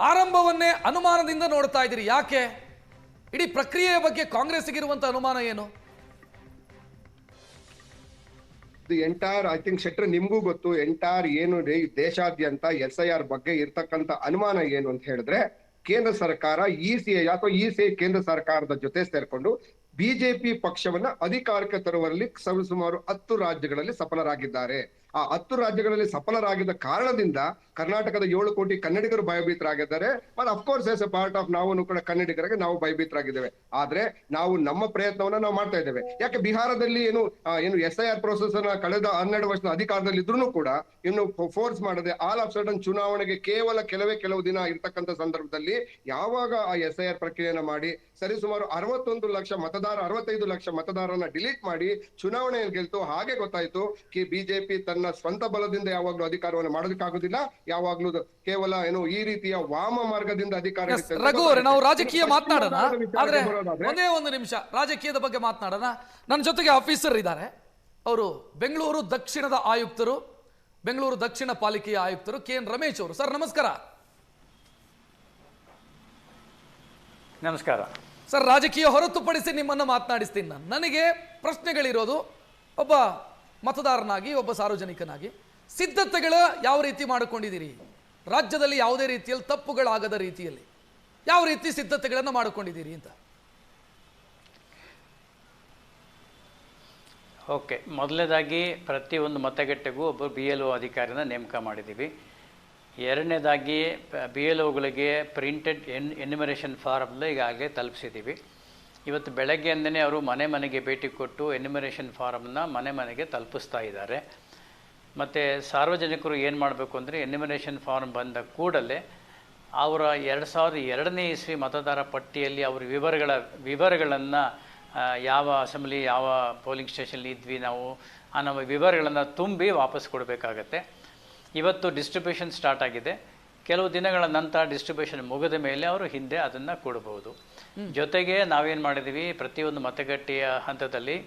ಆರಂಭವನ್ನೇ ಅನುಮಾನದಿಂದ ನೋಡ್ತಾ ಇದ್ದೀರಿ. ಯಾಕೆ? ಇಡೀ ಪ್ರಕ್ರಿಯೆಯ ಬಗ್ಗೆ ಕಾಂಗ್ರೆಸ್ಗಿರುವಂತ ಅನುಮಾನ ಏನು? ಎಂಟೈರ್ ಐ ಥಿಂಕ್ ಶೆಟ್ರ್ ನಿಮ್ಗೂ ಗೊತ್ತು ಎಂಟೈರ್ ಏನು ದೇಶಾದ್ಯಂತ SIR ಬಗ್ಗೆ ಇರ್ತಕ್ಕಂಥ ಅನುಮಾನ ಏನು ಅಂತ ಹೇಳಿದ್ರೆ, ಕೇಂದ್ರ ಸರ್ಕಾರ ECI ಅಥವಾ ECI ಕೇಂದ್ರ ಸರ್ಕಾರದ ಜೊತೆ ಸೇರ್ಕೊಂಡು ಬಿಜೆಪಿ ಪಕ್ಷವನ್ನ ಅಧಿಕಾರಕ್ಕೆ ತರುವಲ್ಲಿ ಸುಮಾರು 10 ರಾಜ್ಯಗಳಲ್ಲಿ ಸಫಲರಾಗಿದ್ದಾರೆ. ಆ 10 ರಾಜ್ಯಗಳಲ್ಲಿ ಸಫಲರಾಗಿದ್ದ ಕಾರಣದಿಂದ ಕರ್ನಾಟಕದ 7 ಕೋಟಿ ಕನ್ನಡಿಗರು ಭಯಭೀತರಾಗಿದ್ದಾರೆ. ಮತ್ತೆ of course S A part of ನಾವು ಕೂಡ ಕನ್ನಡಿಗರಿಗೆ ನಾವು ಭಯಭೀತರಾಗಿದ್ದೇವೆ. ಆದ್ರೆ ನಾವು ನಮ್ಮ ಪ್ರಯತ್ನವನ್ನ ನಾವು ಮಾಡ್ತಾ ಇದ್ದೇವೆ. ಯಾಕೆ ಬಿಹಾರದಲ್ಲಿ ಏನು SIR ಪ್ರೋಸೆಸ್ ಅನ್ನ ಕಳೆದ 12 ವರ್ಷದ ಅಧಿಕಾರದಲ್ಲಿ ಇದ್ರೂ ಕೂಡ ಇನ್ನು ಫೋರ್ಸ್ ಮಾಡದೆ ಆಲ್ ಆಫ್ ಸಡನ್ ಚುನಾವಣೆಗೆ ಕೇವಲ ಕೆಲವು ದಿನ ಇರ್ತಕ್ಕಂಥ ಸಂದರ್ಭದಲ್ಲಿ ಯಾವಾಗ ಆ SIR ಪ್ರಕ್ರಿಯೆಯನ್ನ ಮಾಡಿ ಸರಿಸುಮಾರು 65 ಲಕ್ಷ ಮತದಾರರನ್ನ ಡಿಲೀಟ್ ಮಾಡಿ ಚುನಾವಣೆಯಲ್ಲಿ ಗೆಲ್ತು. ಹಾಗೆ ಗೊತ್ತಾಯ್ತು ಬಿಜೆಪಿ ತನ್ನ ಸ್ವಂತ ಬಲದಿಂದ ಯಾವಾಗ್ಲೂ ಅಧಿಕಾರವನ್ನು ಮಾಡೋದಕ್ಕಾಗೋದಿಲ್ಲ, ಯಾವಾಗ್ಲೂ ಕೇವಲ ಈ ರೀತಿಯ ವಾಮ ಮಾರ್ಗದಿಂದ ಅಧಿಕಾರ. ರಘು ಅವರೇ, ನಾವು ರಾಜಕೀಯ ಮಾತನಾಡೋಣ, ಆದ್ರೆ ಒಂದೇ ಒಂದು ನಿಮಿಷ ರಾಜಕೀಯದ ಬಗ್ಗೆ ಮಾತನಾಡೋಣ. ನನ್ನ ಜೊತೆಗೆ ಆಫೀಸರ್ ಇದ್ದಾರೆ, ಅವರು ಬೆಂಗಳೂರು ದಕ್ಷಿಣದ ಆಯುಕ್ತರು, ಬೆಂಗಳೂರು ದಕ್ಷಿಣ ಪಾಲಿಕೆಯ ಆಯುಕ್ತರು KN ರಮೇಶ್ ಅವರು. ಸರ್ ನಮಸ್ಕಾರ. ನಮಸ್ಕಾರ ಸರ್. ರಾಜಕೀಯ ಹೊರತುಪಡಿಸಿ ನಿಮ್ಮನ್ನು ಮಾತನಾಡಿಸ್ತೀನಿ ನಾನು. ನನಗೆ ಪ್ರಶ್ನೆಗಳಿರೋದು, ಒಬ್ಬ ಮತದಾರನಾಗಿ, ಒಬ್ಬ ಸಾರ್ವಜನಿಕನಾಗಿ ಸಿದ್ಧತೆಗಳ ಯಾವ ರೀತಿ ಮಾಡಿಕೊಂಡಿದ್ದೀರಿ? ರಾಜ್ಯದಲ್ಲಿ ಯಾವುದೇ ರೀತಿಯಲ್ಲಿ ತಪ್ಪುಗಳಾಗದ ರೀತಿಯಲ್ಲಿ ಯಾವ ರೀತಿ ಸಿದ್ಧತೆಗಳನ್ನು ಮಾಡಿಕೊಂಡಿದ್ದೀರಿ ಅಂತ. ಓಕೆ, ಮೊದಲನೇದಾಗಿ ಪ್ರತಿಯೊಂದು ಮತಗಟ್ಟೆಗೂ ಒಬ್ಬ BLO ಅಧಿಕಾರಿನ ನೇಮಕ ಮಾಡಿದ್ದೀವಿ. ಎರಡನೇದಾಗಿ BLOಗಳಿಗೆ ಪ್ರಿಂಟೆಡ್ ಎನ್ಯುಮರೇಷನ್ ಫಾರಮ್ನ ಈಗಾಗಲೇ ತಲುಪಿಸಿದ್ದೀವಿ. ಇವತ್ತು ಬೆಳಗ್ಗೆಯಿಂದನೇ ಅವರು ಮನೆಗೆ ಭೇಟಿ ಕೊಟ್ಟು ಎನ್ಯುಮರೇಷನ್ ಫಾರಮ್ನ ಮನೆಗೆ ತಲುಪಿಸ್ತಾ ಇದ್ದಾರೆ. ಮತ್ತು ಸಾರ್ವಜನಿಕರು ಏನು ಮಾಡಬೇಕು ಅಂದರೆ, ಎನ್ಯುಮರೇಷನ್ ಫಾರಮ್ ಬಂದ ಕೂಡಲೇ ಅವರ 2002ನೇ ಇಸ್ವಿ ಮತದಾರ ಪಟ್ಟಿಯಲ್ಲಿ ಅವ್ರ ವಿವರಗಳನ್ನು ಯಾವ ಅಸೆಂಬ್ಲಿ, ಯಾವ ಪೋಲಿಂಗ್ ಸ್ಟೇಷನ್ಲಿ ಇದ್ವಿ ನಾವು, ಆ ನಮ್ಮ ವಿವರಗಳನ್ನು ತುಂಬಿ ವಾಪಸ್ ಕೊಡಬೇಕಾಗತ್ತೆ. ಇವತ್ತು ಡಿಸ್ಟ್ರಿಬ್ಯೂಷನ್ ಸ್ಟಾರ್ಟ್ ಆಗಿದೆ. ಕೆಲವು ದಿನಗಳ ನಂತರ ಡಿಸ್ಟ್ರಿಬ್ಯೂಷನ್ ಮುಗಿದ ಮೇಲೆ ಅವರು ಹಿಂದೆ ಅದನ್ನು ಕೊಡಬಹುದು. ಜೊತೆಗೆ ನಾವೇನು ಮಾಡಿದ್ದೀವಿ, ಪ್ರತಿಯೊಂದು ಮತಗಟ್ಟೆಯ ಹಂತದಲ್ಲಿ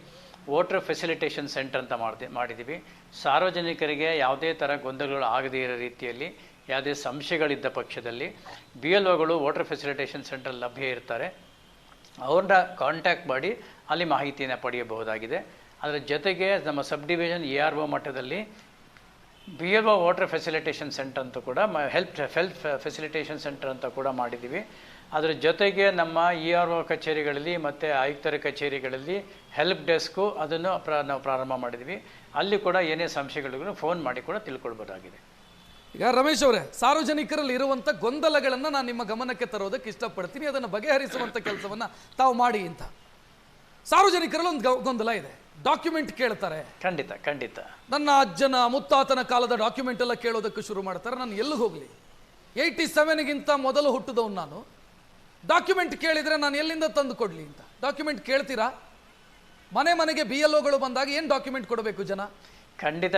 ವೋಟರ್ ಫೆಸಿಲಿಟೇಷನ್ ಸೆಂಟರ್ ಅಂತ ಮಾಡಿದ್ದೀವಿ. ಸಾರ್ವಜನಿಕರಿಗೆ ಯಾವುದೇ ಥರ ಗೊಂದಲಗಳು ಆಗದೇ ಇರೋ ರೀತಿಯಲ್ಲಿ, ಯಾವುದೇ ಸಂಶಯಗಳಿದ್ದ ಪಕ್ಷದಲ್ಲಿ BLOಗಳು ವೋಟರ್ ಫೆಸಿಲಿಟೇಷನ್ ಸೆಂಟರ್ ಲಭ್ಯ ಇರ್ತಾರೆ. ಅವ್ರನ್ನ ಕಾಂಟ್ಯಾಕ್ಟ್ ಮಾಡಿ ಅಲ್ಲಿ ಮಾಹಿತಿಯನ್ನು ಪಡೆಯಬಹುದಾಗಿದೆ. ಅದರ ಜೊತೆಗೆ ನಮ್ಮ ಸಬ್ ಡಿವಿಷನ್ ARO ಮಟ್ಟದಲ್ಲಿ BLO ವಾಟರ್ ಫೆಸಿಲಿಟೇಷನ್ ಸೆಂಟರ್ ಅಂತ ಕೂಡ ಹೆಲ್ಪ್ ಫೆಸಿಲಿಟೇಷನ್ ಸೆಂಟರ್ ಅಂತ ಕೂಡ ಮಾಡಿದ್ದೀವಿ. ಅದರ ಜೊತೆಗೆ ನಮ್ಮ ERO ಕಚೇರಿಗಳಲ್ಲಿ ಮತ್ತು ಆಯುಕ್ತರ ಕಚೇರಿಗಳಲ್ಲಿ ಹೆಲ್ಪ್ ಡೆಸ್ಕು ಅದನ್ನು ನಾವು ಪ್ರಾರಂಭ ಮಾಡಿದ್ದೀವಿ. ಅಲ್ಲಿ ಕೂಡ ಏನೇ ಸಂಶಯಗಳಿಗೂ ಫೋನ್ ಮಾಡಿ ಕೂಡ ತಿಳ್ಕೊಳ್ಬೋದಾಗಿದೆ. ಈಗ ರಮೇಶ್ ಅವರೇ, ಸಾರ್ವಜನಿಕರಲ್ಲಿ ಇರುವಂಥ ಗೊಂದಲಗಳನ್ನು ನಾನು ನಿಮ್ಮ ಗಮನಕ್ಕೆ ತರೋದಕ್ಕೆ ಇಷ್ಟಪಡ್ತೀನಿ. ಅದನ್ನು ಬಗೆಹರಿಸುವಂಥ ಕೆಲಸವನ್ನು ತಾವು ಮಾಡಿ ಅಂತ. ಸಾರ್ವಜನಿಕರಲ್ಲಿ ಒಂದು ಗೊಂದಲ ಇದೆ, ಡಾಕ್ಯುಮೆಂಟ್ ಕೇಳ್ತಾರೆ. ಖಂಡಿತ ನನ್ನ ಅಜ್ಜನ ಮುತ್ತಾತನ ಕಾಲದ ಡಾಕ್ಯುಮೆಂಟ್ ಎಲ್ಲ ಕೇಳೋದಕ್ಕೆ ಶುರು ಮಾಡ್ತಾರೆ. ನಾನು ಎಲ್ಲಿಗೆ ಹೋಗಲಿ? 87ಗಿಂತ ಮೊದಲು ಹುಟ್ಟಿದವನು ನಾನು. ಡಾಕ್ಯುಮೆಂಟ್ ಕೇಳಿದರೆ ನಾನು ಎಲ್ಲಿಂದ ತಂದು ಕೊಡಲಿ ಅಂತ. ಡಾಕ್ಯುಮೆಂಟ್ ಕೇಳ್ತೀರಾ? ಮನೆಗೆ BLOಗಳು ಬಂದಾಗ ಏನು ಡಾಕ್ಯುಮೆಂಟ್ ಕೊಡಬೇಕು ಜನ? ಖಂಡಿತ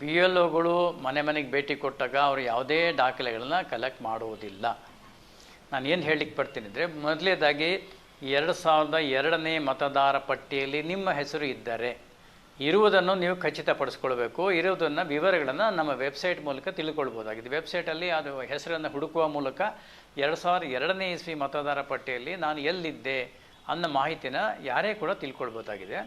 BLOಗಳು ಮನೆಗೆ ಭೇಟಿ ಕೊಟ್ಟಾಗ ಅವರು ಯಾವುದೇ ದಾಖಲೆಗಳನ್ನ ಕಲೆಕ್ಟ್ ಮಾಡುವುದಿಲ್ಲ. ನಾನು ಏನು ಹೇಳಲಿಕ್ಕೆ ಬರ್ತೀನಿ ಅಂದರೆ, ಮೊದಲನೇದಾಗಿ 2002ನೇ ಮತದಾರ ಪಟ್ಟಿಯಲ್ಲಿ ನಿಮ್ಮ ಹೆಸರು ಇರುವುದನ್ನು ನೀವು ಖಚಿತಪಡಿಸ್ಕೊಳ್ಬೇಕು. ಇರುವುದನ್ನು ವಿವರಗಳನ್ನು ನಮ್ಮ ವೆಬ್ಸೈಟ್ ಮೂಲಕ ತಿಳ್ಕೊಳ್ಬೋದಾಗಿದೆ. ವೆಬ್ಸೈಟಲ್ಲಿ ಅದು ಹೆಸರನ್ನು ಹುಡುಕುವ ಮೂಲಕ 2002ನೇ ಇಸ್ವಿ ಮತದಾರ ಪಟ್ಟಿಯಲ್ಲಿ ನಾನು ಎಲ್ಲಿದ್ದೆ ಅನ್ನೋ ಮಾಹಿತಿನ ಯಾರೇ ಕೂಡ ತಿಳ್ಕೊಳ್ಬೋದಾಗಿದೆ.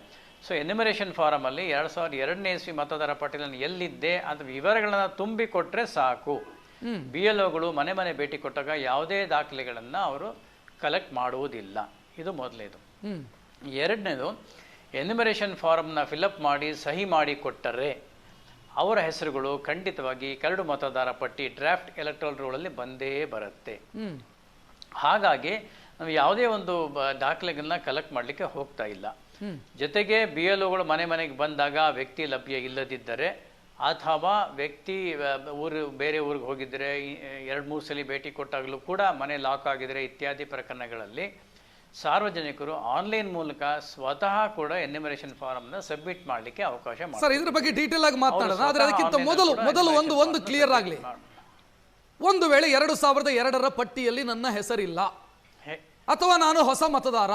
ಸೊ ಎನ್ಯುಮರೇಷನ್ ಫಾರಮಲ್ಲಿ 2002ನೇ ಇಸ್ವಿ ಮತದಾರ ಪಟ್ಟಿಯಲ್ಲಿ ಎಲ್ಲಿದ್ದೆ ಅದ್ರ ವಿವರಗಳನ್ನು ತುಂಬಿಕೊಟ್ರೆ ಸಾಕು. BLOಗಳು ಮನೆ ಭೇಟಿ ಕೊಟ್ಟಾಗ ಯಾವುದೇ ದಾಖಲೆಗಳನ್ನು ಅವರು ಕಲೆಕ್ಟ್ ಮಾಡುವುದಿಲ್ಲ. ಇದು ಮೊದಲನೇದು. ಎರಡನೇದು, ಎನ್ಯುಮರೇಷನ್ ಫಾರಮ್ನ ಫಿಲಪ್ ಮಾಡಿ ಸಹಿ ಮಾಡಿ ಕೊಟ್ಟರೆ ಅವರ ಹೆಸರುಗಳು ಖಂಡಿತವಾಗಿ ಕರಡು ಮತದಾರ ಪಟ್ಟಿ ಡ್ರಾಫ್ಟ್ ಎಲೆಕ್ಟ್ರಲ್ ರೋಲಲ್ಲಿ ಬಂದೇ ಬರುತ್ತೆ. ಹಾಗಾಗಿ ನಾವು ಯಾವುದೇ ಒಂದು ದಾಖಲೆಗಳನ್ನ ಕಲೆಕ್ಟ್ ಮಾಡಲಿಕ್ಕೆ ಹೋಗ್ತಾ ಇಲ್ಲ. ಜೊತೆಗೆ BLOಗಳು ಮನೆಗೆ ಬಂದಾಗ ವ್ಯಕ್ತಿ ಲಭ್ಯ ಇಲ್ಲದಿದ್ದರೆ ಅಥವಾ ವ್ಯಕ್ತಿ ಬೇರೆ ಊರಿಗೆ ಹೋಗಿದ್ದರೆ, 2-3 ಸಲ ಭೇಟಿ ಕೊಟ್ಟಾಗಲೂ ಕೂಡ ಮನೆ ಲಾಕ್ ಆಗಿದ್ರೆ ಇತ್ಯಾದಿ ಪ್ರಕರಣಗಳಲ್ಲಿ ಸಾರ್ವಜನಿಕರು ಆನ್ಲೈನ್ ಮೂಲಕ ಸ್ವತಃ ಕೂಡ ಎನ್ಯುಮರೇಷನ್ ಫಾರಮ್ನ ಸಬ್ಮಿಟ್ ಮಾಡಲಿಕ್ಕೆ ಅವಕಾಶ ಮಾಡಿ. ಸರ್, ಇದ್ರ ಬಗ್ಗೆ ಡೀಟೇಲ್ ಆಗಿ ಮಾತನಾಡೋಣ. ಆದರೆ ಅದಕ್ಕಿಂತ ಮೊದಲು ಒಂದು ಕ್ಲಿಯರ್ ಆಗಲಿ. ಒಂದು ವೇಳೆ 2002ರ ಪಟ್ಟಿಯಲ್ಲಿ ನನ್ನ ಹೆಸರಿಲ್ಲ ಅಥವಾ ನಾನು ಹೊಸ ಮತದಾರ,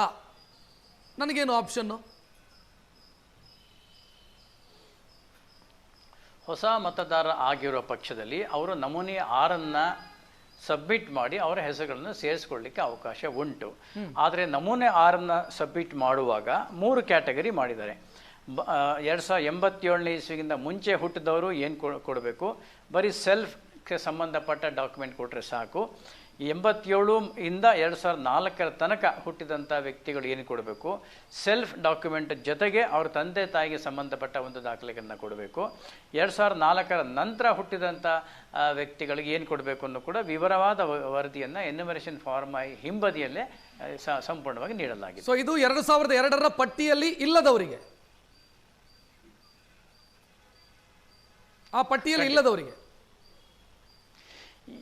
ನನಗೇನು ಆಪ್ಷನ್ನು? ಹೊಸ ಮತದಾರ ಆಗಿರೋ ಪಕ್ಷದಲ್ಲಿ ಅವರು ನಮೂನೆ 6 ಸಬ್ಮಿಟ್ ಮಾಡಿ ಅವರ ಹೆಸರುಗಳನ್ನು ಸೇರಿಸ್ಕೊಳ್ಳಿಕ್ಕೆ ಅವಕಾಶ ಉಂಟು. ಆದರೆ ನಮೂನೆ 6 ಸಬ್ಮಿಟ್ ಮಾಡುವಾಗ 3 ಕ್ಯಾಟಗರಿ ಮಾಡಿದ್ದಾರೆ. 2087ನೇ ಇಸ್ವಿಗಿಂತ ಮುಂಚೆ ಹುಟ್ಟಿದವರು ಏನು ಕೊಡಬೇಕು, ಬರೀ ಸೆಲ್ಫ್ಗೆ ಸಂಬಂಧಪಟ್ಟ ಡಾಕ್ಯುಮೆಂಟ್ ಕೊಟ್ಟರೆ ಸಾಕು. 87 ಇಂದ 2004 ತನಕ ಹುಟ್ಟಿದಂಥ ವ್ಯಕ್ತಿಗಳು ಏನು ಕೊಡಬೇಕು, ಸೆಲ್ಫ್ ಡಾಕ್ಯುಮೆಂಟ್ ಜೊತೆಗೆ ಅವ್ರ ತಂದೆ ತಾಯಿಗೆ ಸಂಬಂಧಪಟ್ಟ ಒಂದು ದಾಖಲೆಗಳನ್ನು ಕೊಡಬೇಕು. 2004 ನಂತರ ಹುಟ್ಟಿದಂಥ ವ್ಯಕ್ತಿಗಳಿಗೆ ಏನು ಕೊಡಬೇಕು ಅನ್ನೋ ಕೂಡ ವಿವರವಾದ ವರದಿಯನ್ನು ಎನ್ಯುಮರೇಷನ್ ಫಾರ್ಮ್ ಹಿಂಬದಿಯಲ್ಲೇ ಸಂಪೂರ್ಣವಾಗಿ ನೀಡಲಾಗಿದೆ. ಸೊ ಇದು 2002ರ ಪಟ್ಟಿಯಲ್ಲಿ ಇಲ್ಲದವರಿಗೆ, ಆ ಪಟ್ಟಿಯಲ್ಲಿ ಇಲ್ಲದವರಿಗೆ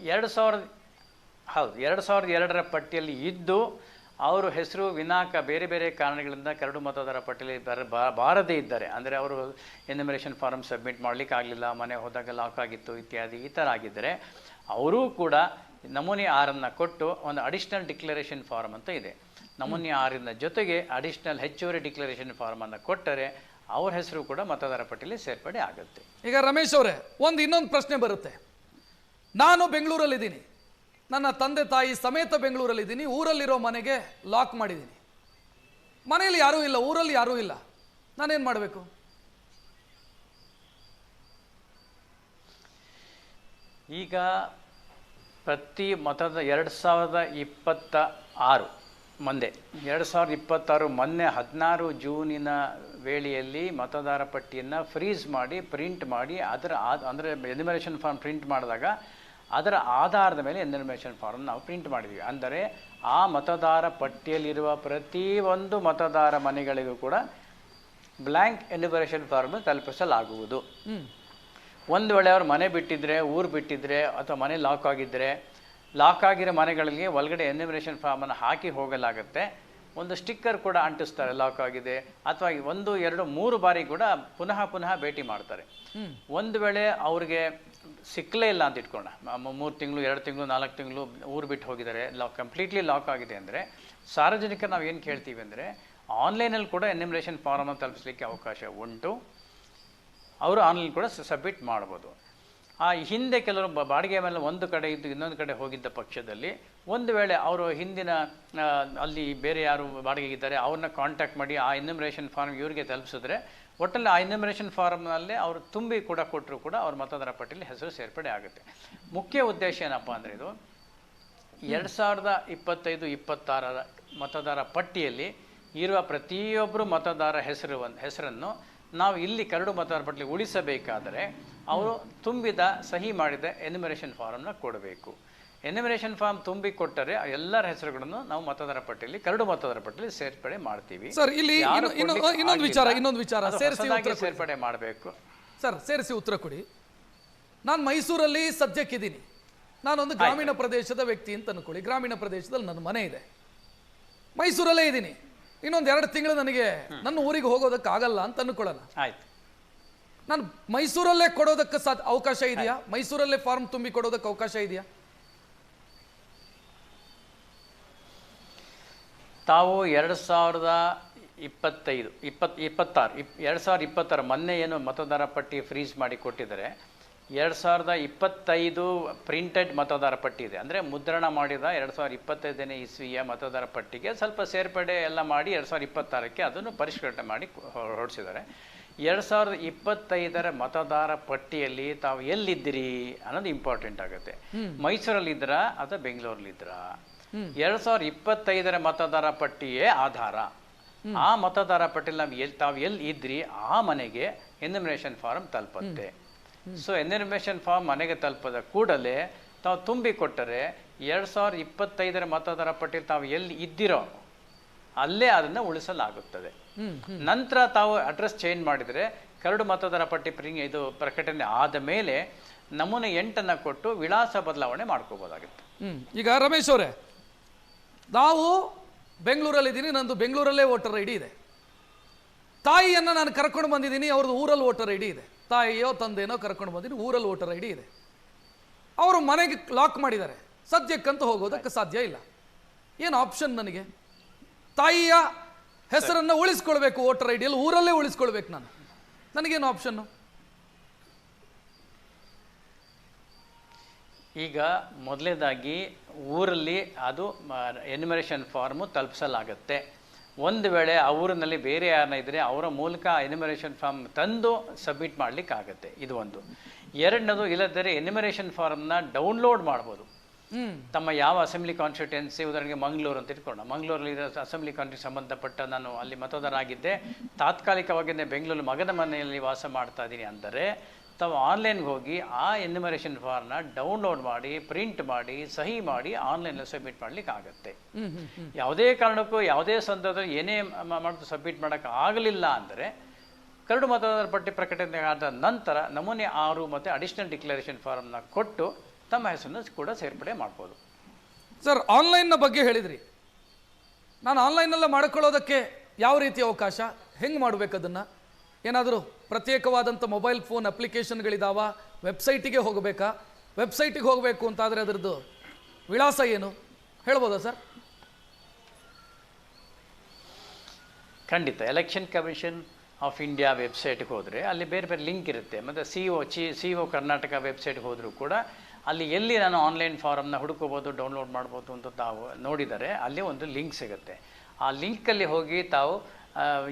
2002ರ ಪಟ್ಟಿಯಲ್ಲಿ ಇದ್ದು ಅವರು ಹೆಸರು ವಿನಾಕ ಬೇರೆ ಬೇರೆ ಕಾರಣಗಳಿಂದ ಕರಡು ಮತದಾರ ಪಟ್ಟಿಯಲ್ಲಿ ಬಾರದೇ ಇದ್ದಾರೆ, ಅಂದರೆ ಅವರು ಎನ್ಯುಮರೇಷನ್ ಫಾರಮ್ ಸಬ್ಮಿಟ್ ಮಾಡಲಿಕ್ಕೆ ಆಗಲಿಲ್ಲ, ಮನೆ ಹೋದಾಗ ಲಾಕ್ ಆಗಿತ್ತು ಇತ್ಯಾದಿ ಈ ಥರ ಆಗಿದ್ದರೆ ಅವರೂ ಕೂಡ ನಮೂನೆ 6 ಕೊಟ್ಟು ಒಂದು ಅಡಿಷ್ನಲ್ ಡಿಕ್ಲರೇಷನ್ ಫಾರ್ಮ್ ಅಂತ ಇದೆ, ನಮೂನೆ 6 ಜೊತೆಗೆ ಅಡಿಷ್ನಲ್ ಹೆಚ್ಚುವರಿ ಡಿಕ್ಲರೇಷನ್ ಫಾರ್ಮನ್ನು ಕೊಟ್ಟರೆ ಅವ್ರ ಹೆಸರು ಕೂಡ ಮತದಾರ ಪಟ್ಟಿಯಲ್ಲಿ ಸೇರ್ಪಡೆ ಆಗುತ್ತೆ. ಈಗ ರಮೇಶ್ ಅವರೇ, ಇನ್ನೊಂದು ಪ್ರಶ್ನೆ ಬರುತ್ತೆ. ನಾನು ಬೆಂಗಳೂರಲ್ಲಿದ್ದೀನಿ, ನನ್ನ ತಂದೆ ತಾಯಿ ಸಮೇತ ಬೆಂಗಳೂರಲ್ಲಿದ್ದೀನಿ, ಊರಲ್ಲಿರೋ ಮನೆಗೆ ಲಾಕ್ ಮಾಡಿದ್ದೀನಿ, ಮನೆಯಲ್ಲಿ ಯಾರೂ ಇಲ್ಲ, ಊರಲ್ಲಿ ಯಾರೂ ಇಲ್ಲ, ನಾನೇನು ಮಾಡಬೇಕು? ಈಗ ಪ್ರತಿ 2026 ಮೊನ್ನೆ 16 ಜೂನಿನ ವೇಳೆಯಲ್ಲಿ ಮತದಾರ ಪಟ್ಟಿಯನ್ನು ಫ್ರೀಸ್ ಮಾಡಿ ಪ್ರಿಂಟ್ ಮಾಡಿ ಅಂದರೆ ಎನ್ಯುಮರೇಷನ್ ಫಾರ್ಮ್ ಪ್ರಿಂಟ್ ಮಾಡಿದಾಗ ಅದರ ಆಧಾರದ ಮೇಲೆ ಎನ್ಯುಮರೇಷನ್ ಫಾರ್ಮ್ ನಾವು ಪ್ರಿಂಟ್ ಮಾಡಿದ್ವಿ. ಅಂದರೆ ಆ ಮತದಾರ ಪಟ್ಟಿಯಲ್ಲಿರುವ ಪ್ರತಿಯೊಂದು ಮತದಾರ ಮನೆಗಳಿಗೂ ಕೂಡ ಬ್ಲ್ಯಾಂಕ್ ಎನ್ಯುಮರೇಷನ್ ಫಾರ್ಮ್ ತಲುಪಿಸಲಾಗುವುದು. ಒಂದು ವೇಳೆ ಅವರು ಮನೆ ಬಿಟ್ಟಿದ್ರೆ, ಊರು ಬಿಟ್ಟಿದ್ರೆ ಅಥವಾ ಮನೆ ಲಾಕ್ ಆಗಿದ್ದರೆ, ಲಾಕ್ ಆಗಿರೋ ಮನೆಗಳಿಗೆ ಒಳಗಡೆ ಎನ್ಯುಮರೇಷನ್ ಫಾರ್ಮನ್ನು ಹಾಕಿ ಹೋಗಲಾಗುತ್ತೆ. ಒಂದು ಸ್ಟಿಕ್ಕರ್ ಕೂಡ ಅಂಟಿಸ್ತಾರೆ ಲಾಕ್ ಆಗಿದೆ, ಅಥವಾ 1, 2, 3 ಬಾರಿ ಕೂಡ ಪುನಃ ಭೇಟಿ ಮಾಡ್ತಾರೆ. ಒಂದು ವೇಳೆ ಅವ್ರಿಗೆ ಸಿಕ್ಕಲೇ ಇಲ್ಲ ಅಂತ ಇಟ್ಕೊಂಡ, 3 ತಿಂಗಳು 2 ತಿಂಗಳು 4 ತಿಂಗಳು ಊರು ಬಿಟ್ಟು ಹೋಗಿದ್ದಾರೆ, ಕಂಪ್ಲೀಟ್ಲಿ ಲಾಕ್ ಆಗಿದೆ ಅಂದರೆ ಸಾರ್ವಜನಿಕರು ನಾವು ಏನು ಕೇಳ್ತೀವಿ ಅಂದರೆ ಆನ್ಲೈನಲ್ಲಿ ಕೂಡ ಎನ್ಯುಮರೇಷನ್ ಫಾರ್ಮನ್ನು ತಲುಪಿಸಲಿಕ್ಕೆ ಅವಕಾಶ ಉಂಟು, ಅವರು ಆನ್ಲೈನ್ ಕೂಡ ಸಬ್ಮಿಟ್ ಮಾಡ್ಬೋದು. ಆ ಹಿಂದೆ ಕೆಲವರು ಬಾಡಿಗೆ ಮೇಲೆ ಒಂದು ಕಡೆ ಇದ್ದು ಇನ್ನೊಂದು ಕಡೆ ಹೋಗಿದ್ದ ಪಕ್ಷದಲ್ಲಿ ಒಂದು ವೇಳೆ ಅವರು ಹಿಂದಿನ ಅಲ್ಲಿ ಬೇರೆ ಯಾರು ಬಾಡಿಗೆಗಿದ್ದಾರೆ ಅವ್ರನ್ನ ಕಾಂಟ್ಯಾಕ್ಟ್ ಮಾಡಿ ಆ ಎನ್ಯುಮರೇಷನ್ ಫಾರ್ಮ್ ಇವರಿಗೆ ತಲುಪಿಸಿದ್ರೆ ಒಟ್ಟಲ್ಲಿ ಆ ಎನ್ಯುಮರೇಷನ್ ಫಾರ್ಮ್ನಲ್ಲೇ ಅವರು ತುಂಬಿ ಕೂಡ ಕೊಟ್ಟರು ಕೂಡ ಅವ್ರ ಮತದಾರ ಪಟ್ಟಿಯಲ್ಲಿ ಹೆಸರು ಸೇರ್ಪಡೆ ಆಗುತ್ತೆ. ಮುಖ್ಯ ಉದ್ದೇಶ ಏನಪ್ಪ ಅಂದರೆ ಇದು 2025-26 ಮತದಾರ ಪಟ್ಟಿಯಲ್ಲಿ ಇರುವ ಪ್ರತಿಯೊಬ್ಬರು ಮತದಾರ ಹೆಸರನ್ನು ನಾವು ಇಲ್ಲಿ ಕರಡು ಮತದಾರ ಪಟ್ಟಿಯಲ್ಲಿ ಉಳಿಸಬೇಕಾದರೆ ಅವರು ತುಂಬಿದ ಸಹಿ ಮಾಡಿದ ಎನ್ಯುಮರೇಷನ್ ಫಾರ್ಮ್ನ ಕೊಡಬೇಕು. ಎನ್ಯುಮರೇಷನ್ ಫಾರ್ಮ್ ತುಂಬಿ ಕೊಟ್ಟರೆ ಎಲ್ಲರ ಹೆಸರುಗಳನ್ನು ನಾವು ಮತದಾರ ಪಟ್ಟಿಯಲ್ಲಿ ಕರಡು ಮತದಾರ ಪಟ್ಟಿಯಲ್ಲಿ ಸೇರ್ಪಡೆ ಮಾಡ್ತೀವಿ. ಸರ್ ಇಲ್ಲಿ ಇನ್ನೊಂದು ವಿಚಾರ ಸೇರ್ಪಡೆ ಮಾಡಬೇಕು. ಸರ್ ಸೇರಿಸಿ ಉತ್ತರ ಕೊಡಿ. ನಾನು ಮೈಸೂರಲ್ಲಿ ಸದ್ಯಕ್ಕಿದ್ದೀನಿ, ನಾನೊಂದು ಗ್ರಾಮೀಣ ಪ್ರದೇಶದ ವ್ಯಕ್ತಿ ಅಂತ ಅನ್ಕೊಳ್ಳಿ. ಗ್ರಾಮೀಣ ಪ್ರದೇಶದಲ್ಲಿ ನನ್ನ ಮನೆ ಇದೆ, ಮೈಸೂರಲ್ಲೇ ಇದ್ದೀನಿ. ಇನ್ನೊಂದು 2 ತಿಂಗಳು ನನಗೆ ನನ್ನ ಊರಿಗೆ ಹೋಗೋದಕ್ಕಾಗಲ್ಲ ಅಂತ ಅನ್ಕೊಳ್ಳೋಣ. ಆಯ್ತು, ನಾನು ಮೈಸೂರಲ್ಲೇ ಕೊಡೋದಕ್ಕೆ ಅವಕಾಶ ಇದೆಯಾ? ಮೈಸೂರಲ್ಲೇ ಫಾರ್ಮ್ ತುಂಬಿ ಕೊಡೋದಕ್ಕೆ ಅವಕಾಶ ಇದೆಯಾ? ತಾವು 2026 ಮೊನ್ನೆ ಏನು ಮತದಾರ ಪಟ್ಟಿ ಫ್ರೀಸ್ ಮಾಡಿ ಕೊಟ್ಟಿದ್ದಾರೆ, 2025 ಪ್ರಿಂಟೆಡ್ ಮತದಾರ ಪಟ್ಟಿ ಇದೆ, ಅಂದರೆ ಮುದ್ರಣ ಮಾಡಿದ 2025ನೇ ಇಸ್ವಿಯ ಮತದಾರ ಪಟ್ಟಿಗೆ ಸ್ವಲ್ಪ ಸೇರ್ಪಡೆ ಎಲ್ಲ ಮಾಡಿ 2026ಕ್ಕೆ ಅದನ್ನು ಪರಿಷ್ಕರಣೆ ಮಾಡಿ ಹೊರಡಿಸಿದ್ದಾರೆ. 2025ರ ಮತದಾರ ಪಟ್ಟಿಯಲ್ಲಿ ತಾವು ಎಲ್ಲಿದ್ದೀರಿ ಅನ್ನೋದು ಇಂಪಾರ್ಟೆಂಟ್ ಆಗುತ್ತೆ. ಮೈಸೂರಲ್ಲಿದ್ದರಾ ಅಥವಾ ಬೆಂಗಳೂರಲ್ಲಿದ್ದರಾ? 2025ರ ಮತದಾರ ಪಟ್ಟಿಯೇ ಆಧಾರ. ಆ ಮತದಾರ ಪಟ್ಟಿಯಲ್ಲಿ ತಾವು ಎಲ್ಲಿ ಇದ್ರಿ ಆ ಮನೆಗೆ ಎನ್ಯುಮರೇಷನ್ ಫಾರ್ಮ್ ತಲುಪುತ್ತೆ. ಸೊ ಎನ್ಯುಮರೇಷನ್ ಫಾರ್ಮ್ ಮನೆಗೆ ತಲುಪದ ಕೂಡಲೇ ತಾವು ತುಂಬಿ ಕೊಟ್ಟರೆ 2025ರ ಮತದಾರ ಪಟ್ಟಿಯಲ್ಲಿ ತಾವು ಎಲ್ಲಿ ಇದ್ದಿರೋ ಅಲ್ಲೇ ಅದನ್ನು ಉಳಿಸಲಾಗುತ್ತದೆ. ನಂತರ ತಾವು ಅಡ್ರೆಸ್ ಚೇಂಜ್ ಮಾಡಿದರೆ ಕರಡು ಮತದಾರ ಪಟ್ಟಿ ಇದು ಪ್ರಕಟಣೆ ಆದ ಮೇಲೆ ನಮೂನೆ 8 ಕೊಟ್ಟು ವಿಳಾಸ ಬದಲಾವಣೆ ಮಾಡ್ಕೋಬೋದಾಗುತ್ತೆ. ಈಗ ರಮೇಶ್ ಅವರೇ, ನಾವು ಬೆಂಗಳೂರಲ್ಲಿದ್ದೀನಿ, ನಂದು ಬೆಂಗಳೂರಲ್ಲೇ ವೋಟರ್ ಐ ಡಿ ಇದೆ. ತಾಯಿಯನ್ನು ನಾನು ಕರ್ಕೊಂಡು ಬಂದಿದ್ದೀನಿ, ಅವ್ರದ್ದು ಊರಲ್ಲಿ ವೋಟರ್ ಐ ಡಿ ಇದೆ. ತಾಯಿಯೋ ತಂದೆನೋ ಕರ್ಕೊಂಡು ಬಂದಿದ್ದೀನಿ, ಊರಲ್ಲಿ ವೋಟರ್ ಐ ಡಿ ಇದೆ. ಅವರು ಮನೆಗೆ ಲಾಕ್ ಮಾಡಿದ್ದಾರೆ, ಸದ್ಯಕ್ಕಂತೂ ಹೋಗೋದಕ್ಕೆ ಸಾಧ್ಯ ಇಲ್ಲ. ಏನು ಆಪ್ಷನ್ ನನಗೆ? ತಾಯಿಯ ಹೆಸರನ್ನು ಉಳಿಸ್ಕೊಳ್ಬೇಕು ವೋಟರ್ ಐ ಡಿಯಲ್ಲಿ, ಊರಲ್ಲೇ ಉಳಿಸ್ಕೊಳ್ಬೇಕು ನಾನು. ನನಗೇನು ಆಪ್ಷನ್ನು? ಈಗ ಮೊದಲನೇದಾಗಿ ಊರಲ್ಲಿ ಅದು ಎನ್ಯುಮರೇಷನ್ ಫಾರ್ಮು ತಲುಪಿಸಲಾಗುತ್ತೆ. ಒಂದು ವೇಳೆ ಆ ಊರಿನಲ್ಲಿ ಬೇರೆ ಯಾರನ್ನ ಇದ್ದರೆ ಅವರ ಮೂಲಕ ಎನ್ಯುಮರೇಷನ್ ಫಾರ್ಮ್ ತಂದು ಸಬ್ಮಿಟ್ ಮಾಡಲಿಕ್ಕಾಗತ್ತೆ. ಇದು ಒಂದು. ಎರಡನೇದು, ಇಲ್ಲದರೆ ಎನ್ಯುಮರೇಷನ್ ಫಾರ್ಮ್ನ ಡೌನ್ಲೋಡ್ ಮಾಡ್ಬೋದು. ತಮ್ಮ ಯಾವ ಅಸೆಂಬ್ಲಿ ಕಾನ್ಸ್ಟಿಟ್ಯೂನ್ಸಿ, ಉದಾಹರಣೆಗೆ ಮಂಗಳೂರು ಅಂತ ಇಟ್ಕೊಳ್ಳೋಣ. ಮಂಗಳೂರಲ್ಲಿ ಅಸೆಂಬ್ಲಿ ಕಾನ್ಸ್ಟಿಟ್ಯೂನ್ಸಿ ಸಂಬಂಧಪಟ್ಟ ನಾನು ಅಲ್ಲಿ ಮತದಾರ ಆಗಿದ್ದೆ, ತಾತ್ಕಾಲಿಕವಾಗಿ ಬೆಂಗಳೂರು ಮಗನ ಮನೆಯಲ್ಲಿ ವಾಸ ಮಾಡ್ತಾ ಇದ್ದೀನಿ ಅಂದರೆ ತಾವು ಆನ್ಲೈನ್ಗೆ ಹೋಗಿ ಆ ಎನ್ಯುಮರೇಷನ್ ಫಾರ್ಮ್ನ ಡೌನ್ಲೋಡ್ ಮಾಡಿ, ಪ್ರಿಂಟ್ ಮಾಡಿ, ಸಹಿ ಮಾಡಿ ಆನ್ಲೈನಲ್ಲಿ ಸಬ್ಮಿಟ್ ಮಾಡ್ಲಿಕ್ಕೆ ಆಗುತ್ತೆ. ಯಾವುದೇ ಕಾರಣಕ್ಕೂ ಯಾವುದೇ ಸಂದರ್ಭದಲ್ಲಿ ಏನೇ ಮಾಡೋದು ಸಬ್ಮಿಟ್ ಮಾಡೋಕ್ಕೆ ಆಗಲಿಲ್ಲ ಅಂದರೆ ಕರಡು ಮತದಾರರ ಪಟ್ಟಿ ಪ್ರಕಟಣೆ ಆದ ನಂತರ ನಮೂನೆ 6 ಮತ್ತು ಅಡಿಷನಲ್ ಡಿಕ್ಲರೇಷನ್ ಫಾರ್ಮ್ನ ಕೊಟ್ಟು ತಮ್ಮ ಹೆಸರನ್ನು ಕೂಡ ಸೇರ್ಪಡೆ ಮಾಡ್ಬೋದು. ಸರ್, ಆನ್ಲೈನ್ನ ಬಗ್ಗೆ ಹೇಳಿದ್ರಿ. ನಾನು ಆನ್ಲೈನಲ್ಲೇ ಮಾಡ್ಕೊಳ್ಳೋದಕ್ಕೆ ಯಾವ ರೀತಿ ಅವಕಾಶ, ಹೆಂಗೆ ಮಾಡಬೇಕು ಅದನ್ನು? ಏನಾದರೂ ಪ್ರತ್ಯೇಕವಾದಂಥ ಮೊಬೈಲ್ ಫೋನ್ ಅಪ್ಲಿಕೇಶನ್ಗಳಿದಾವ? ವೆಬ್ಸೈಟಿಗೆ ಹೋಗಬೇಕಾ? ವೆಬ್ಸೈಟಿಗೆ ಹೋಗಬೇಕು ಅಂತಾದರೆ ಅದರದ್ದು ವಿಳಾಸ ಏನು ಹೇಳ್ಬೋದಾ ಸರ್? ಖಂಡಿತ. ಎಲೆಕ್ಷನ್ ಕಮಿಷನ್ ಆಫ್ ಇಂಡಿಯಾ ವೆಬ್ಸೈಟ್ಗೆ ಹೋದರೆ ಅಲ್ಲಿ ಬೇರೆ ಬೇರೆ ಲಿಂಕ್ ಇರುತ್ತೆ. ಮತ್ತು ಸಿ ಒ ಕರ್ನಾಟಕ ವೆಬ್ಸೈಟ್ಗೆ ಹೋದರೂ ಕೂಡ ಅಲ್ಲಿ ಎಲ್ಲಿ ನಾನು ಆನ್ಲೈನ್ ಫಾರಮ್ನ ಹುಡುಕೋಬೋದು, ಡೌನ್ಲೋಡ್ ಮಾಡ್ಬೋದು ಅಂತ ತಾವು ನೋಡಿದರೆ ಅಲ್ಲಿ ಒಂದು ಲಿಂಕ್ ಸಿಗುತ್ತೆ. ಆ ಲಿಂಕಲ್ಲಿ ಹೋಗಿ ತಾವು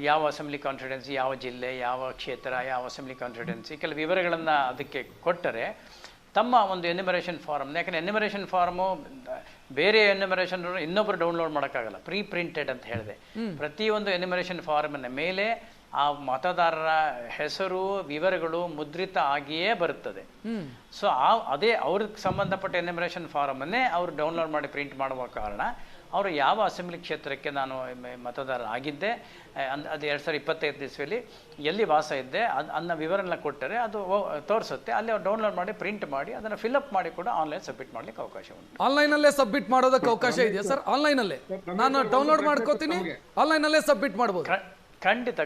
ಯಾವ ಅಸೆಂಬ್ಲಿ ಕಾನ್ಸ್ಟಿಟ್ಯೂನ್ಸಿ, ಯಾವ ಜಿಲ್ಲೆ, ಯಾವ ಕ್ಷೇತ್ರ, ಯಾವ ಅಸೆಂಬ್ಲಿ ಕಾನ್ಸ್ಟಿಟ್ಯೂನ್ಸಿ ಕೆಲವು ವಿವರಗಳನ್ನು ಅದಕ್ಕೆ ಕೊಟ್ಟರೆ ತಮ್ಮ ಒಂದು ಎನ್ಯುಮರೇಷನ್ ಫಾರಮ್ನ, ಯಾಕಂದರೆ ಎನ್ಯುಮರೇಷನ್ ಫಾರ್ಮು ಬೇರೆ ಎನ್ಯುಮರೇಷನ್ ಇನ್ನೊಬ್ಬರು ಡೌನ್ಲೋಡ್ ಮಾಡೋಕ್ಕಾಗಲ್ಲ, ಪ್ರಿಂಟೆಡ್ ಅಂತ ಹೇಳಿದೆ. ಪ್ರತಿಯೊಂದು ಎನ್ಯುಮರೇಷನ್ ಫಾರ್ಮಿನ ಮೇಲೆ ಆ ಮತದಾರರ ಹೆಸರು, ವಿವರಗಳು ಮುದ್ರಿತ ಆಗಿಯೇ ಬರುತ್ತದೆ. ಸೊ ಅದೇ ಅವ್ರಿಗೆ ಸಂಬಂಧಪಟ್ಟ ಎನ್ಯುಮರೇಷನ್ ಫಾರಮನ್ನೇ ಅವರು ಡೌನ್ಲೋಡ್ ಮಾಡಿ ಪ್ರಿಂಟ್ ಮಾಡುವ ಕಾರಣ ಅವರು ಯಾವ ಅಸೆಂಬ್ಲಿ ಕ್ಷೇತ್ರಕ್ಕೆ ನಾನು ಮತದಾರ ಆಗಿದ್ದೆ, ಅದು 2025 ಇಸ್ವಿಯಲ್ಲಿ ಎಲ್ಲಿ ವಾಸ ಇದ್ದೆ ಅದನ್ನ ವಿವರನ ಕೊಟ್ಟರೆ ಅದು ತೋರಿಸುತ್ತೆ. ಅಲ್ಲಿ ಅವ್ರು ಡೌನ್ಲೋಡ್ ಮಾಡಿ ಪ್ರಿಂಟ್ ಮಾಡಿ ಅದನ್ನು ಫಿಲ್ಅಪ್ ಮಾಡಿ ಕೂಡ ಆನ್ಲೈನ್ ಸಬ್ಮಿಟ್ ಮಾಡ್ಲಿಕ್ಕೆ ಅವಕಾಶ ಉಂಟು. ಆನ್ಲೈನಲ್ಲೇ ಸಬ್ಮಿಟ್ ಮಾಡೋದಕ್ಕೆ ಅವಕಾಶ ಇದೆಯಾ ಸರ್? ಆನ್ಲೈನಲ್ಲೇ ನಾನು ಡೌನ್ಲೋಡ್ ಮಾಡ್ಕೋತೀನಿ, ಆನ್ಲೈನಲ್ಲೇ ಸಬ್ಮಿಟ್ ಮಾಡ್ಬೋದು? ಖಂಡಿತ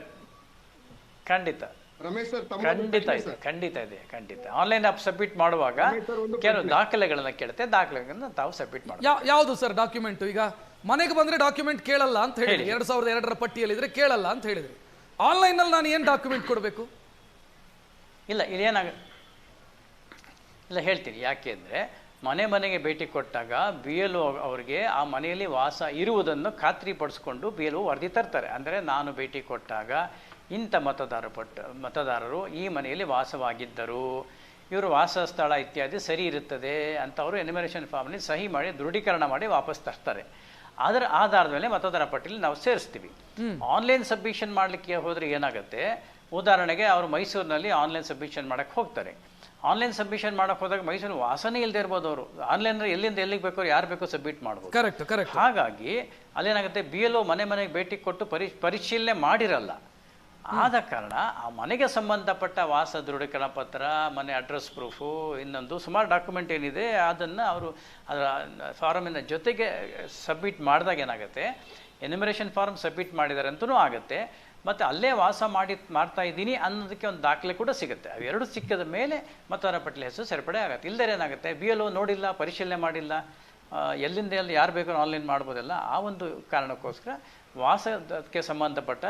ಖಂಡಿತ ರಮೇಶ್ ಸರ್, ಖಂಡಿತ ಇದೆ. ಆನ್ಲೈನ್ ಆಪ್ ಸಬ್ಮಿಟ್ ಮಾಡುವಾಗ ಕೆಲವು ದಾಖಲೆಗಳನ್ನ ಕೇಳುತ್ತೆ, ದಾಖಲೆಗಳನ್ನ ತಾವು ಸಬ್ಮಿಟ್ ಮಾಡಿ. ಯಾವುದು ಸರ್ ಡಾಕ್ಯುಮೆಂಟ್? ಈಗ ಮನೆಗೆ ಬಂದ್ರೆ ಡಾಕ್ಯುಮೆಂಟ್ ಕೇಳಲ್ಲ ಅಂತ ಹೇಳಿ 2002ರ ಪಟ್ಟಿಯಲ್ಲಿದ್ರೆ ಕೇಳಲ್ಲ ಅಂತ ಹೇಳಿದ್ರಿ. ಆನ್ಲೈನಲ್ಲಿ ನಾನು ಏನು ಡಾಕ್ಯುಮೆಂಟ್ ಕೊಡಬೇಕು? ಇಲ್ಲ ಹೇಳ್ತೀನಿ. ಯಾಕೆ ಅಂದರೆ ಮನೆಗೆ ಭೇಟಿ ಕೊಟ್ಟಾಗ BLO ಅವರಿಗೆ ಆ ಮನೆಯಲ್ಲಿ ವಾಸ ಇರುವುದನ್ನು ಖಾತ್ರಿಪಡಿಸ್ಕೊಂಡು BLO ವರದಿ ತರ್ತಾರೆ. ಅಂದರೆ ನಾನು ಭೇಟಿ ಕೊಟ್ಟಾಗ ಇಂಥ ಮತದಾರರು ಈ ಮನೆಯಲ್ಲಿ ವಾಸವಾಗಿದ್ದರು, ಇವರು ವಾಸ ಸ್ಥಳ ಇತ್ಯಾದಿ ಸರಿ ಇರುತ್ತದೆ ಅಂತ ಅವರು ಎನ್ಯುಮರೇಷನ್ ಫಾರ್ಮ್ನಲ್ಲಿ ಸಹಿ ಮಾಡಿ ದೃಢೀಕರಣ ಮಾಡಿ ವಾಪಸ್ ತರ್ತಾರೆ. ಅದರ ಆಧಾರದ ಮೇಲೆ ಮತದಾರ ಪಟ್ಟಿಯಲ್ಲಿ ನಾವು ಸೇರಿಸ್ತೀವಿ. ಆನ್ಲೈನ್ ಸಬ್ಮಿಷನ್ ಮಾಡಲಿಕ್ಕೆ ಹೋದರೆ ಏನಾಗುತ್ತೆ, ಉದಾಹರಣೆಗೆ ಅವರು ಮೈಸೂರಿನಲ್ಲಿ ಆನ್ಲೈನ್ ಸಬ್ಮಿಷನ್ ಮಾಡೋಕ್ಕೆ ಹೋಗ್ತಾರೆ. ಆನ್ಲೈನ್ ಸಬ್ಮಿಷನ್ ಮಾಡೋಕ್ಕೆ ಹೋದಾಗ ಮೈಸೂರು ವಾಸನೆ ಇಲ್ಲದೆ ಇರ್ಬೋದು, ಅವರು ಆನ್ಲೈನ್ ಎಲ್ಲಿಂದ ಎಲ್ಲಿಗೆ ಬೇಕೋ ಯಾರು ಬೇಕೋ ಸಬ್ಮಿಟ್ ಮಾಡ್ಬೋದು. ಕರೆಕ್ಟ್. ಹಾಗಾಗಿ ಅಲ್ಲೇನಾಗುತ್ತೆ, BLO ಮನೆಗೆ ಭೇಟಿ ಕೊಟ್ಟು ಪರಿಶೀಲನೆ ಮಾಡಿರಲ್ಲ. ಆದ ಕಾರಣ ಆ ಮನೆಗೆ ಸಂಬಂಧಪಟ್ಟ ವಾಸ ದೃಢೀಕರಣ ಪತ್ರ, ಮನೆ ಅಡ್ರೆಸ್ ಪ್ರೂಫು, ಇನ್ನೊಂದು ಸುಮಾರು ಡಾಕ್ಯುಮೆಂಟ್ ಏನಿದೆ ಅದನ್ನು ಅವರು ಅದರ ಫಾರಮಿನ ಜೊತೆಗೆ ಸಬ್ಮಿಟ್ ಮಾಡಿದಾಗ ಏನಾಗುತ್ತೆ, ಎನ್ಯುಮರೇಷನ್ ಫಾರ್ಮ್ ಸಬ್ಮಿಟ್ ಮಾಡಿದ್ದಾರೆ ಅಂತಲೂ ಆಗುತ್ತೆ, ಮತ್ತು ಅಲ್ಲೇ ವಾಸ ಮಾಡ್ತಾ ಇದ್ದೀನಿ ಅನ್ನೋದಕ್ಕೆ ಒಂದು ದಾಖಲೆ ಕೂಡ ಸಿಗುತ್ತೆ. ಅವೆರಡು ಸಿಕ್ಕಿದ ಮೇಲೆ ಮತದಾರ ಪಟ್ಟಿಲಿ ಹೆಸರು ಸೇರ್ಪಡೆ ಆಗುತ್ತೆ. ಇಲ್ಲದೇ ಏನಾಗುತ್ತೆ, BLO ನೋಡಿಲ್ಲ, ಪರಿಶೀಲನೆ ಮಾಡಿಲ್ಲ, ಎಲ್ಲಿಂದ ಎಲ್ಲಿ ಯಾರು ಬೇಕಾದ್ರೂ ಆನ್ಲೈನ್ ಮಾಡ್ಬೋದಲ್ಲ, ಆ ಒಂದು ಕಾರಣಕ್ಕೋಸ್ಕರ ವಾಸಕ್ಕೆ ಸಂಬಂಧಪಟ್ಟ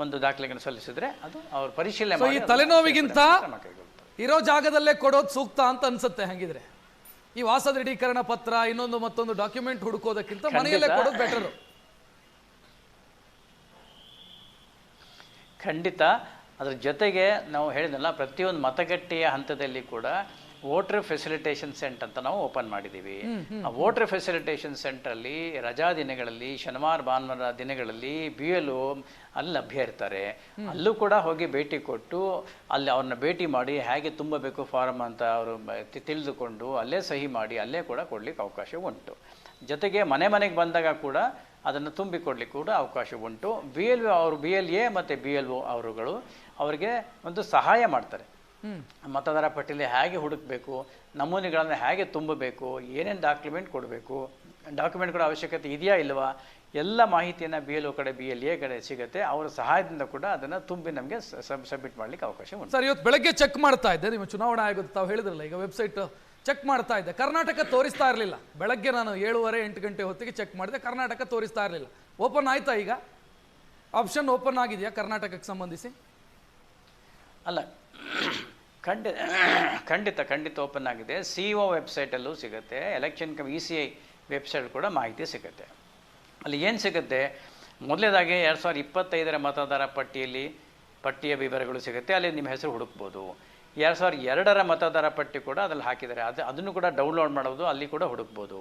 ಒಂದು ದಾಖಲೆಗಳನ್ನು ಸಲ್ಲಿಸಿದ್ರೆ ಅದು ಅವ್ರ ಪರಿಶೀಲನೆ ಮಾಡಿ. ಈ ತಲೆನೋವಿಗಿಂತ ಇರೋ ಜಾಗದಲ್ಲೇ ಕೊಡೋದು ಸೂಕ್ತ ಅಂತ ಅನ್ಸುತ್ತೆ. ಹಂಗಿದ್ರೆ ಈ ವಾಸ ದೃಢೀಕರಣ ಪತ್ರ ಇನ್ನೊಂದು ಮತ್ತೊಂದು ಡಾಕ್ಯುಮೆಂಟ್ ಹುಡುಕೋದಕ್ಕಿಂತ ಮನೆಯಲ್ಲೇ ಕೊಡೋದು ಬೆಟರ್. ಖಂಡಿತ. ಅದ್ರ ಜೊತೆಗೆ ನಾವು ಹೇಳಿದ್ನಲ್ಲ, ಪ್ರತಿಯೊಂದು ಮತಗಟ್ಟೆಯ ಹಂತದಲ್ಲಿ ಕೂಡ ವೋಟರ್ ಫೆಸಿಲಿಟೇಷನ್ ಸೆಂಟರ್ ಅಂತ ನಾವು ಓಪನ್ ಮಾಡಿದ್ದೀವಿ. ಆ ವೋಟರ್ ಫೆಸಿಲಿಟೇಷನ್ ಸೆಂಟ್ರಲ್ಲಿ ರಜಾ ದಿನಗಳಲ್ಲಿ, ಶನಿವಾರ ಭಾನುವಾರ ದಿನಗಳಲ್ಲಿ BLO ಅಲ್ಲಿ ಲಭ್ಯ ಇರ್ತಾರೆ. ಅಲ್ಲೂ ಕೂಡ ಹೋಗಿ ಭೇಟಿ ಕೊಟ್ಟು ಅಲ್ಲಿ ಅವ್ರನ್ನ ಭೇಟಿ ಮಾಡಿ ಹೇಗೆ ತುಂಬಬೇಕು ಫಾರಮ್ ಅಂತ ಅವರು ತಿಳಿದುಕೊಂಡು ಅಲ್ಲೇ ಸಹಿ ಮಾಡಿ ಅಲ್ಲೇ ಕೂಡ ಕೊಡ್ಲಿಕ್ಕೆ ಅವಕಾಶ ಉಂಟು. ಜೊತೆಗೆ ಮನೆಗೆ ಬಂದಾಗ ಕೂಡ ಅದನ್ನು ತುಂಬಿಕೊಡ್ಲಿಕ್ಕೆ ಕೂಡ ಅವಕಾಶ ಉಂಟು. BLA ಮತ್ತು BLO ಅವರುಗಳು ಅವರಿಗೆ ಒಂದು ಸಹಾಯ ಮಾಡ್ತಾರೆ. ಮತದಾರ ಪಟ್ಟಿಯಲ್ಲಿ ಹೇಗೆ ಹುಡುಕಬೇಕು, ನಮೂನೆಗಳನ್ನು ಹೇಗೆ ತುಂಬಬೇಕು, ಏನೇನು ಡಾಕ್ಯುಮೆಂಟ್ ಕೊಡಬೇಕು, ಡಾಕ್ಯುಮೆಂಟ್ ಕೊಡೋ ಅವಶ್ಯಕತೆ ಇದೆಯಾ ಇಲ್ವಾ, ಎಲ್ಲ ಮಾಹಿತಿಯನ್ನು BLO ಕಡೆ BLA ಕಡೆ ಸಿಗುತ್ತೆ. ಅವರ ಸಹಾಯದಿಂದ ಕೂಡ ಅದನ್ನು ತುಂಬಿ ನಮಗೆ ಸಬ್ಮಿಟ್ ಮಾಡಲಿಕ್ಕೆ ಅವಕಾಶ ಉಂಟು. ಸರ್, ಇವತ್ತು ಬೆಳಗ್ಗೆ ಚೆಕ್ ಮಾಡ್ತಾ ಇದ್ದೆ, ನಿಮ್ಮ ಚುನಾವಣಾ ಆಯೋಗ ತಾವು ಹೇಳಿದ್ರಲ್ಲ, ಈಗ ವೆಬ್ಸೈಟ್ ಚೆಕ್ ಮಾಡ್ತಾ ಇದ್ದೆ, ಕರ್ನಾಟಕ ತೋರಿಸ್ತಾ ಇರಲಿಲ್ಲ. ಬೆಳಗ್ಗೆ ನಾನು 7:30-8 ಗಂಟೆ ಹೊತ್ತಿಗೆ ಚೆಕ್ ಮಾಡಿದೆ, ಕರ್ನಾಟಕ ತೋರಿಸ್ತಾ ಇರಲಿಲ್ಲ. ಓಪನ್ ಆಯ್ತಾ? ಈಗ ಆಪ್ಷನ್ ಓಪನ್ ಆಗಿದೆಯಾ ಕರ್ನಾಟಕಕ್ಕೆ ಸಂಬಂಧಿಸಿ? ಅಲ್ಲ, ಖಂಡಿತ ಓಪನ್ ಆಗಿದೆ. CO ವೆಬ್ಸೈಟಲ್ಲೂ ಸಿಗುತ್ತೆ, ಎಲೆಕ್ಷನ್ ECI ವೆಬ್ಸೈಟ್ ಕೂಡ ಮಾಹಿತಿ ಸಿಗುತ್ತೆ. ಅಲ್ಲಿ ಏನು ಸಿಗುತ್ತೆ, ಮೊದಲೇದಾಗಿ 2025 ಮತದಾರ ಪಟ್ಟಿಯ ವಿವರಗಳು ಸಿಗುತ್ತೆ, ಅಲ್ಲಿ ನಿಮ್ಮ ಹೆಸರು ಹುಡುಕ್ಬೋದು. 2002 ಮತದಾರ ಪಟ್ಟಿ ಕೂಡ ಅದ್ರಲ್ಲಿ ಹಾಕಿದ್ದಾರೆ, ಅದನ್ನು ಕೂಡ ಡೌನ್ಲೋಡ್ ಮಾಡೋದು, ಅಲ್ಲಿ ಕೂಡ ಹುಡುಕ್ಬೋದು.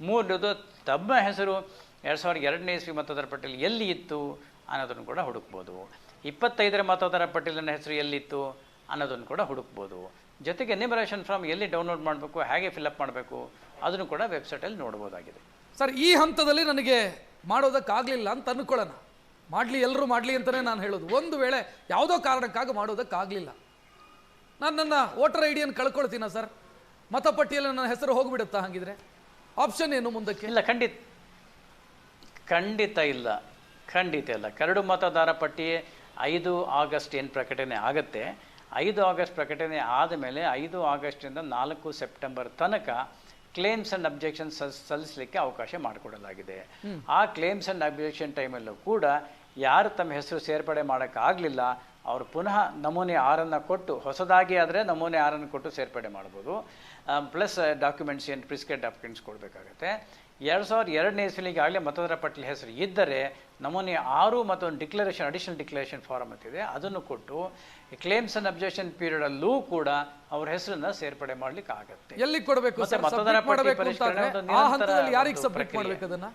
ಮೂರನೇದು ತಮ್ಮ ಹೆಸರು 2002ನೇ ಇಸ್ವಿ ಮತದಾರ ಪಟ್ಟಿಯಲ್ಲಿ ಎಲ್ಲಿ ಇತ್ತು ಅನ್ನೋದನ್ನು ಕೂಡ ಹುಡುಕ್ಬೋದು. 25 ಮತದಾರ ಪಟ್ಟಿಲಿನ ಹೆಸರು ಎಲ್ಲಿತ್ತು ಅನ್ನೋದನ್ನು ಕೂಡ ಹುಡುಕ್ಬೋದು. ಜೊತೆಗೆ ಎನ್ಯುಮರೇಷನ್ ಫಾರ್ಮ್ ಎಲ್ಲಿ ಡೌನ್ಲೋಡ್ ಮಾಡಬೇಕು, ಹೇಗೆ ಫಿಲಪ್ ಮಾಡಬೇಕು ಅದನ್ನು ಕೂಡ ವೆಬ್ಸೈಟಲ್ಲಿ ನೋಡ್ಬೋದಾಗಿದೆ. ಸರ್, ಈ ಹಂತದಲ್ಲಿ ನನಗೆ ಮಾಡೋದಕ್ಕಾಗಲಿಲ್ಲ ಅಂತ ಅಂದ್ಕೊಳ್ಳೋಣ, ಎಲ್ಲರೂ ಮಾಡಲಿ ಅಂತಲೇ ನಾನು ಹೇಳೋದು. ಒಂದು ವೇಳೆ ಯಾವುದೋ ಕಾರಣಕ್ಕಾಗಿ ಮಾಡೋದಕ್ಕಾಗಲಿಲ್ಲ, ನಾನು ನನ್ನ ವೋಟರ್ ಐಡಿಯನ್ನು ಕಳ್ಕೊಳ್ತೀನ ಸರ್? ಮತಪಟ್ಟಿಯಲ್ಲಿ ನನ್ನ ಹೆಸರು ಹೋಗಿಬಿಡುತ್ತಾ? ಹಾಗಿದ್ರೆ ಆಪ್ಷನ್ ಏನು ಮುಂದಕ್ಕೆ? ಇಲ್ಲ, ಖಂಡಿತ ಇಲ್ಲ. ಕರಡು ಮತದಾರ ಪಟ್ಟಿ 5 ಆಗಸ್ಟ್ ಏನು ಪ್ರಕಟಣೆ ಆಗುತ್ತೆ, 5 ಆಗಸ್ಟ್ ಪ್ರಕಟಣೆ ಆದಮೇಲೆ 5 ಆಗಸ್ಟಿಂದ 4 ಸೆಪ್ಟೆಂಬರ್ ತನಕ ಕ್ಲೇಮ್ಸ್ ಆ್ಯಂಡ್ ಅಬ್ಜೆಕ್ಷನ್ ಸಲ್ಲಿಸಲಿಕ್ಕೆ ಅವಕಾಶ ಮಾಡಿಕೊಡಲಾಗಿದೆ. ಆ ಕ್ಲೇಮ್ಸ್ ಆ್ಯಂಡ್ ಅಬ್ಜೆಕ್ಷನ್ ಟೈಮಲ್ಲೂ ಕೂಡ ಯಾರು ತಮ್ಮ ಹೆಸರು ಸೇರ್ಪಡೆ ಮಾಡೋಕ್ಕಾಗಲಿಲ್ಲ ಅವರು ಪುನಃ ನಮೂನೆ 6 ಕೊಟ್ಟು, ಹೊಸದಾಗಿ ಆದರೆ ನಮೂನೆ 6 ಕೊಟ್ಟು ಸೇರ್ಪಡೆ ಮಾಡ್ಬೋದು. ಪ್ಲಸ್ ಡಾಕ್ಯುಮೆಂಟ್ಸ್ ಏನು ಪ್ರಿಸ್ಕ್ರೈಬ್ ಡಾಕ್ಯುಮೆಂಟ್ಸ್ ಕೊಡಬೇಕಾಗತ್ತೆ. 2002ನೇ ಇಸ್ವಿಲಿಗೆ ಆಗಲೇ ಮತದಾರ ಪಟ್ಟಿಲಿ ಹೆಸರು ಇದ್ದರೆ ನಮೂನೆ 6 ಮತ್ತು ಒಂದು ಅಡಿಷನಲ್ ಡಿಕ್ಲರೇಷನ್ ಫಾರಮ್ ಅಂತಿದೆ, ಅದನ್ನು ಕೊಟ್ಟು ಕ್ಲೇಮ್ಸ್ ಆ್ಯಂಡ್ ಅಬ್ಜೆಕ್ಷನ್ ಪೀರಿಯಡಲ್ಲೂ ಕೂಡ ಅವ್ರ ಹೆಸರನ್ನ ಸೇರ್ಪಡೆ ಮಾಡ್ಲಿಕ್ಕೆ ಆಗತ್ತೆ. ಎಲ್ಲಿ ಕೊಡಬೇಕು? ಮತದಾರ ಪಟ್ಟಿ ಪರಿಷ್ಕರಣೆ ಯಾರಿಗೆ ಸಬ್ಮಿಟ್ ಮಾಡಬೇಕು ಅದನ್ನ?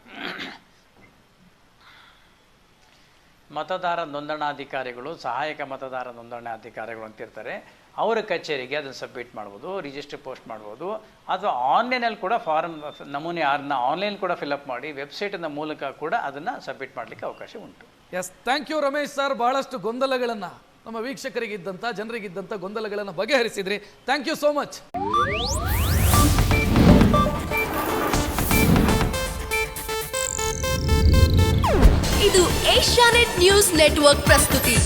ಮತದಾರ ನೋಂದಣಾಧಿಕಾರಿಗಳು, ಸಹಾಯಕ ಮತದಾರ ನೋಂದಣಾಧಿಕಾರಿಗಳು ಅಂತಿರ್ತಾರೆ, ಅವರ ಕಚೇರಿಗೆ ಅದನ್ನು ಸಬ್ಮಿಟ್ ಮಾಡ್ಬೋದು, ರಿಜಿಸ್ಟರ್ ಪೋಸ್ಟ್ ಮಾಡ್ಬೋದು, ಅಥವಾ ಆನ್ಲೈನಲ್ಲಿ ಕೂಡ ಫಾರಮ್ ನಮೂನೆ 6ನ ಆನ್ಲೈನ್ ಕೂಡ ಫಿಲಪ್ ಮಾಡಿ ವೆಬ್ಸೈಟಿನ ಮೂಲಕ ಕೂಡ ಅದನ್ನು ಸಬ್ಮಿಟ್ ಮಾಡಲಿಕ್ಕೆ ಅವಕಾಶ ಉಂಟು. Yes, thank you Ramesh sir. ಬಹಳಷ್ಟು ಗೊಂದಲಗಳನ್ನು ನಮ್ಮ ವೀಕ್ಷಕರಿಗಿದ್ದಂಥ ಜನರಿಗಿದ್ದಂಥ ಗೊಂದಲಗಳನ್ನು ಬಗೆಹರಿಸಿದ್ರಿ. Thank you so much. ಇದು ಏಷ್ಯಾನೆಟ್ ನ್ಯೂಸ್ ನೆಟ್ವರ್ಕ್ ಪ್ರಸ್ತುತಿ.